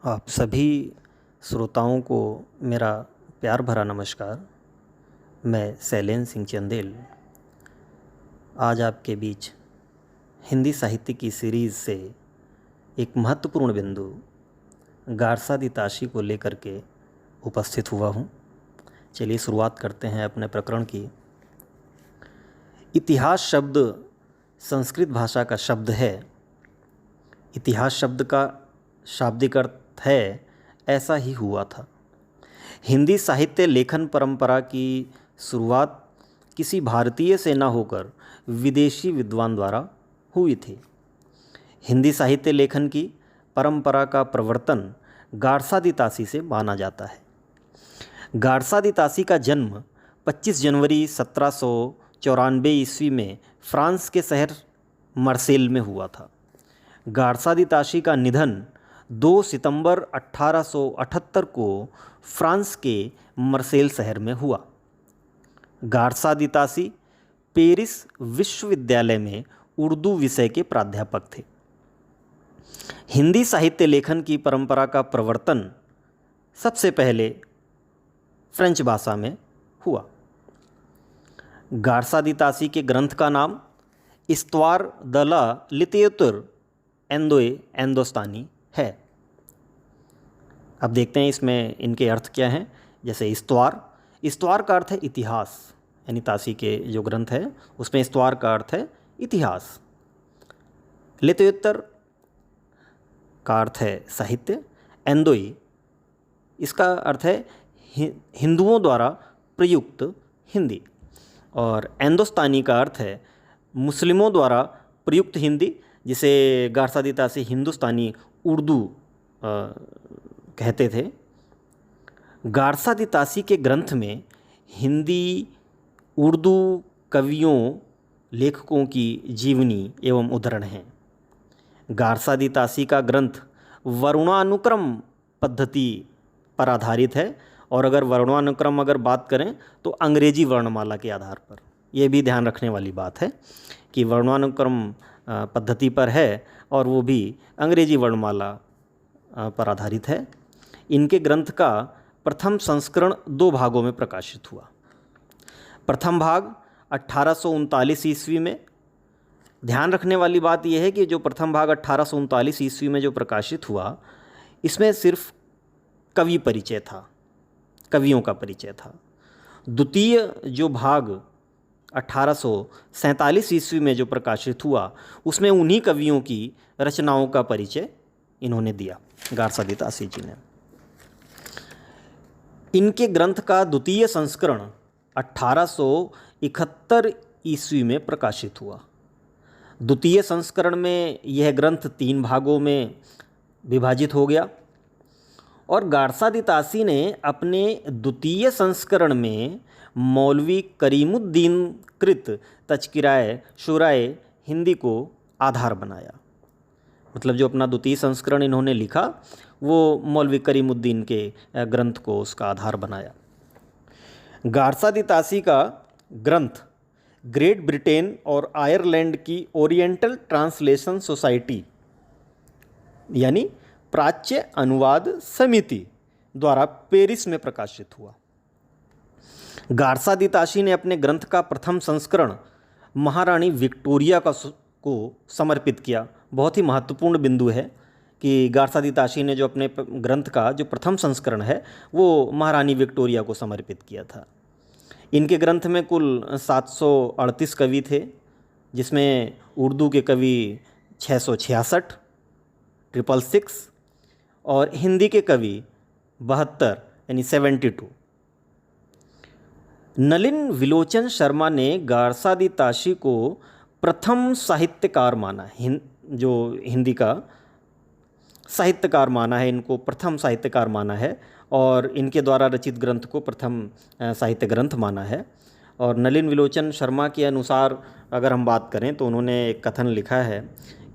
आप सभी श्रोताओं को मेरा प्यार भरा नमस्कार। मैं शैलेंद्र सिंह चंदेल आज आपके बीच हिंदी साहित्य की सीरीज़ से एक महत्वपूर्ण बिंदु गारसादी को लेकर के उपस्थित हुआ हूँ। चलिए शुरुआत करते हैं अपने प्रकरण की। इतिहास शब्द संस्कृत भाषा का शब्द है। इतिहास शब्द का शाब्दिक अर्थ है ऐसा ही हुआ था। हिंदी साहित्य लेखन परंपरा की शुरुआत किसी भारतीय से न होकर विदेशी विद्वान द्वारा हुई थी। हिंदी साहित्य लेखन की परंपरा का प्रवर्तन गारसादी से माना जाता है। गारसादी का जन्म 25 जनवरी 1794 ईस्वी में फ्रांस के शहर मार्सेल में हुआ था। गारसादी का निधन 2 सितंबर 1878 को फ्रांस के मार्सेल शहर में हुआ। गारसादी पेरिस विश्वविद्यालय में उर्दू विषय के प्राध्यापक थे। हिंदी साहित्य लेखन की परंपरा का प्रवर्तन सबसे पहले फ्रेंच भाषा में हुआ। गारसादी के ग्रंथ का नाम इस्त्वार द ला लिटेरेतुर इंदोस्तानी है। अब देखते हैं इसमें इनके अर्थ क्या हैं। जैसे इस्त्वार का अर्थ है इतिहास, यानी तासी के जो ग्रंथ है उसमें इस्त्वार का अर्थ है इतिहास। लिटेरेतुर का अर्थ है साहित्य। एंदोई इसका अर्थ है हिंदुओं द्वारा प्रयुक्त हिंदी, और इंदोस्तानी का अर्थ है मुस्लिमों द्वारा प्रयुक्त हिंदी, जिसे गारसादी हिंदुस्तानी उर्दू कहते थे। गारसादी के ग्रंथ में हिंदी उर्दू कवियों लेखकों की जीवनी एवं उद्धरण हैं। गारसादी का ग्रंथ वर्णानुक्रम पद्धति पर आधारित है, और अगर वर्णानुक्रम बात करें तो अंग्रेजी वर्णमाला के आधार पर। यह भी ध्यान रखने वाली बात है कि वर्णानुक्रम पद्धति पर है और वो भी अंग्रेजी वर्णमाला पर आधारित है। इनके ग्रंथ का प्रथम संस्करण 2 भागों में प्रकाशित हुआ। प्रथम भाग 1839 ईस्वी में। ध्यान रखने वाली बात यह है कि जो प्रथम भाग 1839 ईस्वी में जो प्रकाशित हुआ, इसमें सिर्फ कवि परिचय था, कवियों का परिचय था। द्वितीय जो भाग 1847 ईस्वी में जो प्रकाशित हुआ, उसमें उन्हीं कवियों की रचनाओं का परिचय इन्होंने दिया, गारसादी जी ने। इनके ग्रंथ का द्वितीय संस्करण 1871 ईस्वी में प्रकाशित हुआ। द्वितीय संस्करण में यह ग्रंथ 3 भागों में विभाजित हो गया, और गारसादी ने अपने द्वितीय संस्करण में मौलवी करीमुद्दीन कृत तज़किराए शुराए हिंदी को आधार बनाया। मतलब जो अपना द्वितीय संस्करण इन्होंने लिखा वो मौलवी करीमुद्दीन के ग्रंथ को उसका आधार बनाया। गारसादी का ग्रंथ ग्रेट ब्रिटेन और आयरलैंड की ओरिएंटल ट्रांसलेशन सोसाइटी यानी प्राच्य अनुवाद समिति द्वारा पेरिस में प्रकाशित हुआ। गारसादी ने अपने ग्रंथ का प्रथम संस्करण महारानी विक्टोरिया को समर्पित किया। बहुत ही महत्वपूर्ण बिंदु है कि गारसादी ने जो अपने ग्रंथ का जो प्रथम संस्करण है वो महारानी विक्टोरिया को समर्पित किया था। इनके ग्रंथ में कुल 738 कवि थे, जिसमें उर्दू के कवि 666 और हिंदी के कवि 72 यानी 72। नलिन विलोचन शर्मा ने गारसादी को प्रथम साहित्यकार माना, जो हिंदी का साहित्यकार माना है, इनको प्रथम साहित्यकार माना है, और इनके द्वारा रचित ग्रंथ को प्रथम साहित्य ग्रंथ माना है। और नलिन विलोचन शर्मा के अनुसार अगर हम बात करें तो उन्होंने एक कथन लिखा है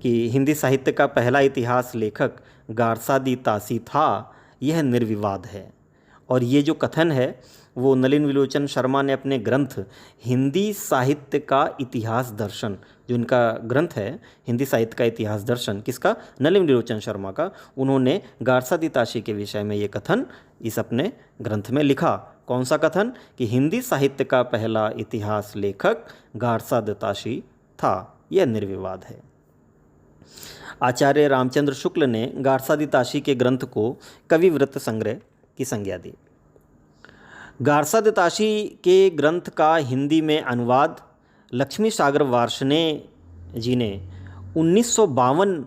कि हिंदी साहित्य का पहला इतिहास लेखक गारसादी था, यह निर्विवाद है। और ये जो कथन है वो नलिन विलोचन शर्मा ने अपने ग्रंथ हिंदी साहित्य का इतिहास दर्शन जो इनका ग्रंथ है हिंदी साहित्य का इतिहास दर्शन, किसका, नलिन विलोचन शर्मा का, उन्होंने गारसादिताशी के विषय में ये कथन इस अपने ग्रंथ में लिखा। कौन सा कथन? कि हिंदी साहित्य का पहला इतिहास लेखक गारसादिताशी था। यह निर्विवाद है। आचार्य रामचंद्र शुक्ल ने गारसादिताशी के ग्रंथ को कविवृत्त संग्रह की संज्ञा दी। गारसादिताशी के ग्रंथ का हिंदी में अनुवाद लक्ष्मी सागर वार्ष्णे जी ने 1952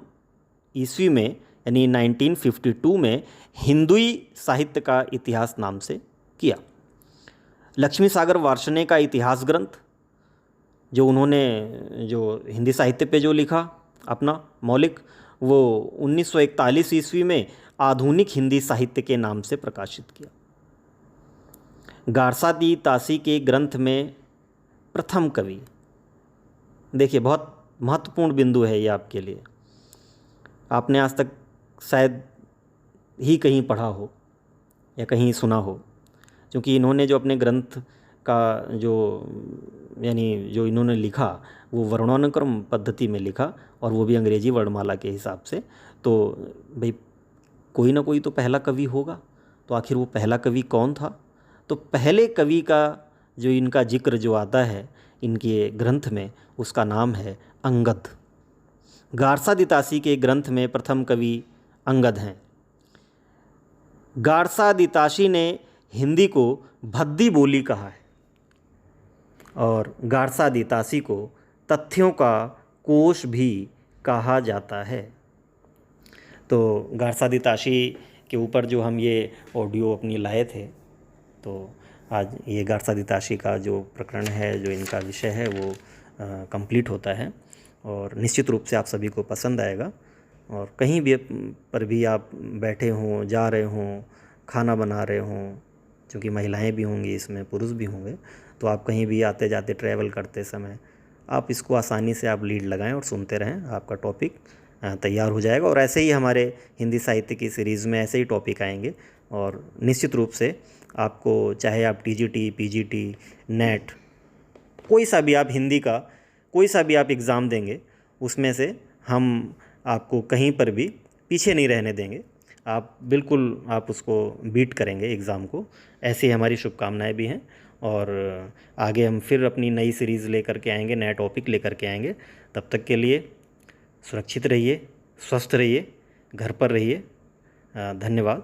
ईस्वी में यानी 1952 में हिंदुई साहित्य का इतिहास नाम से किया। लक्ष्मी सागर वार्ष्णे का इतिहास ग्रंथ जो उन्होंने जो हिंदी साहित्य पे जो लिखा अपना मौलिक, वो 1941 ईस्वी में आधुनिक हिंदी साहित्य के नाम से प्रकाशित किया। गारसादिताशी के ग्रंथ में प्रथम कवि, देखिए बहुत महत्वपूर्ण बिंदु है ये आपके लिए, आपने आज तक शायद ही कहीं पढ़ा हो या कहीं सुना हो, क्योंकि इन्होंने जो अपने ग्रंथ का जो यानी जो इन्होंने लिखा वो वर्णानुक्रम पद्धति में लिखा, और वो भी अंग्रेजी वर्णमाला के हिसाब से। तो भाई कोई ना कोई तो पहला कवि होगा, तो आखिर वो पहला कवि कौन था? तो पहले कवि का जो इनका जिक्र जो आता है इनके ग्रंथ में, उसका नाम है अंगद। गारसादिताशी के ग्रंथ में प्रथम कवि अंगद हैं। गारसादिताशी ने हिंदी को भद्दी बोली कहा है और गारसादिताशी को तथ्यों का कोश भी कहा जाता है। तो गारसादिताशी के ऊपर जो हम ये ऑडियो अपनी लाए थे, तो आज ये गारसादिताशी का जो प्रकरण है, जो इनका विषय है, वो कंप्लीट होता है और निश्चित रूप से आप सभी को पसंद आएगा। और कहीं भी पर भी आप बैठे हों, जा रहे हों, खाना बना रहे हों, क्योंकि महिलाएं भी होंगी इसमें, पुरुष भी होंगे, तो आप कहीं भी आते जाते ट्रैवल करते समय आप इसको आसानी से आप लीड लगाएं और सुनते रहें, आपका टॉपिक तैयार हो जाएगा। और ऐसे ही हमारे हिंदी साहित्य की सीरीज़ में ऐसे ही टॉपिक आएंगे, और निश्चित रूप से आपको चाहे आप टीजीटी, पीजीटी, नेट, कोई सा भी आप हिंदी का कोई सा भी आप एग्ज़ाम देंगे, उसमें से हम आपको कहीं पर भी पीछे नहीं रहने देंगे। आप बिल्कुल आप उसको बीट करेंगे एग्ज़ाम को। ऐसी हमारी शुभकामनाएं भी हैं, और आगे हम फिर अपनी नई सीरीज़ लेकर के आएंगे, नया टॉपिक लेकर के आएंगे। तब तक के लिए सुरक्षित रहिए, स्वस्थ रहिए, घर पर रहिए। धन्यवाद।